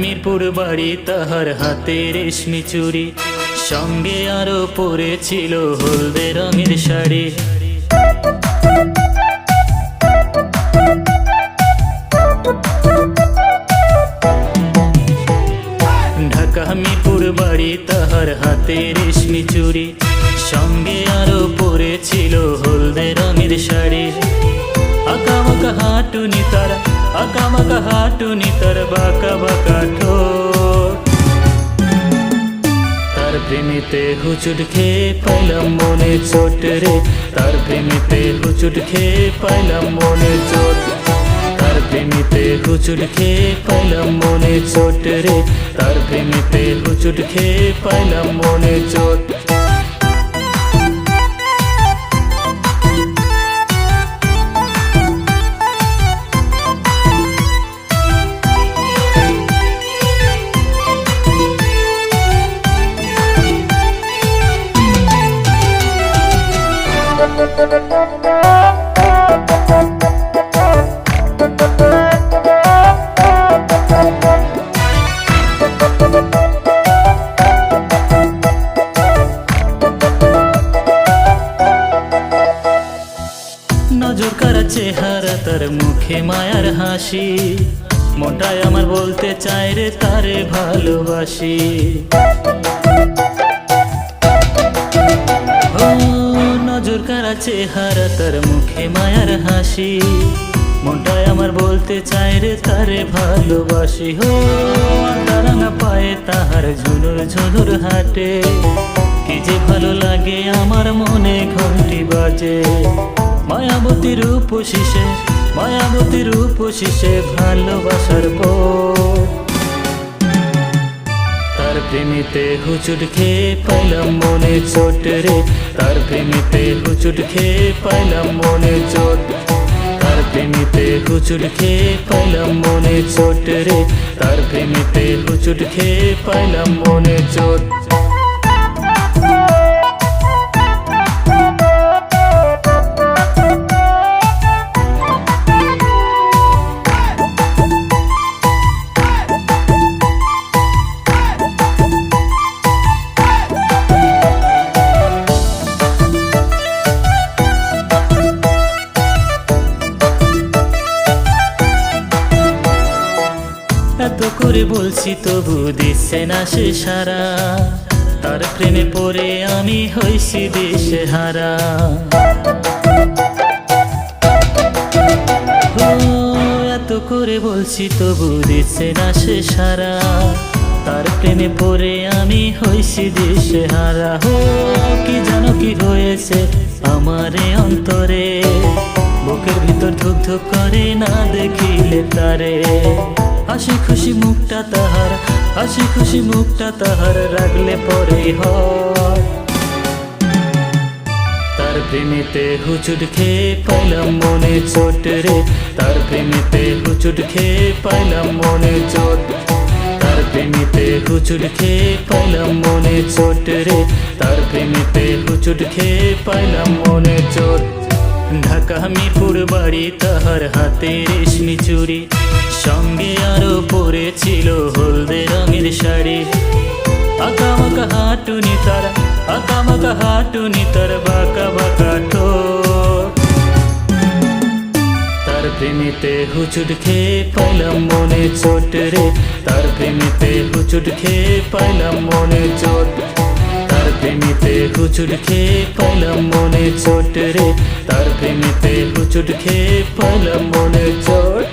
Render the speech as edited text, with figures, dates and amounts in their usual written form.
মিরপুর বাড়ি, তাহার হাতে রেশমি চুড়ি, সঙ্গে আরো পরেছিল হলদে রঙের শাড়ি। ঢাকা মিরপুর বাড়ি, তাহার হাতে রেশমি চুড়ি, সঙ্গে আরো পরেছিল হলদে রঙের শাড়ি। আঁকাবাঁকা হাঁটুনি তার, আঁকাবাঁকা হাঁটুনি তার, বাঁকা বাঁকা ঠোঁট। তার প্রেমেতে হুচুট খেয়ে পাইলাম মনে চোট রে, তার প্রেমেতে হুচুট খেয়ে পাইলাম মনে চোট। তার প্রেমেতে হুচুট খেয়ে পাইলাম মনে চোট রে, তার প্রেমেতে হুচুট খেয়ে পাইলাম মনে চোট। নজর কারা চেহারা, তার মুখে মায়ার হাসি, মনটায় আমার বলতে চায় রে তারে ভালোবাসি। ও নজর কারা চেহারা, তার মুখে মায়ার হাসি, মনটায় আমার বলতে চায় রে তারে ভালোবাসি। হো তারা না পায়ে তাহার ঝুনুর ঝুনুর হাটে, কি যে ভালো লাগে আমার মনে ঘন্টি বাজে। মায়াবতী রূপসিসে, মায়াবতী রূপসিসে ভালোবাসার পর। তার প্রেমিতে হুচুট খেয়ে পাইলাম মনে চোট রে, তার প্রেমিতে হুচুট খেয়ে পাইলাম মনে চোট। তার প্রেমিতে হুচুট খেয়ে পাইলাম মনে চোট রে, তার প্রেমিতে হুচুট খেয়ে পাইলাম মনে চোট। এত করে বলছি তবু দিচ্ছে না সে সারা, তার প্রেমে পড়ে আমি হইছি দিশে হারা। এত করে বলছি তবু দিচ্ছে না সে সারা, তার প্রেমে পড়ে আমি হইছি দিশে হারা। হো কি জানো কি হয়েছে আমারে অন্তরে, বুকের ভিতর ধুক ধুক করে না দেখিলে তারে। হাসি খুশি মুখটা তাহার, হাসি খুশি মুখটা তাহার, রাখলে পরে হয়। তার প্রেমিতে হুচুট খেয়ে পাইলাম মনে চোট রে, তার প্রেমিতে হুচুট খেয়ে পাইলাম মনে চোট। তার প্রেমিতে হুচুট খেয়ে পাইলাম মনে চোট রে, তার প্রেমিতে হুচুট খেয়ে পাইলাম মনে চোট। ঢাকা মিরপুর বাড়ি, তাহার হাতে রেশমি চুড়ি, সঙ্গে আরো পরেছিল হলদে রঙের শাড়ি। আঁকাবাঁকা হাঁটুনি তার, আঁকাবাঁকা হাঁটুনি তার, বাঁকা বাঁকা ঠোঁট। তার প্রেমিতে হুচুট খেয়ে পাইলাম মনে চোট রে, তার প্রেমিতে হুচুট খেয়ে পাইলাম মনে চোট। তার প্রেমিতে হুচুট খেয়ে পাইলাম মনে চোট রে, তার প্রেমিতে হুচুট খেয়ে পাইলাম মনে চোট।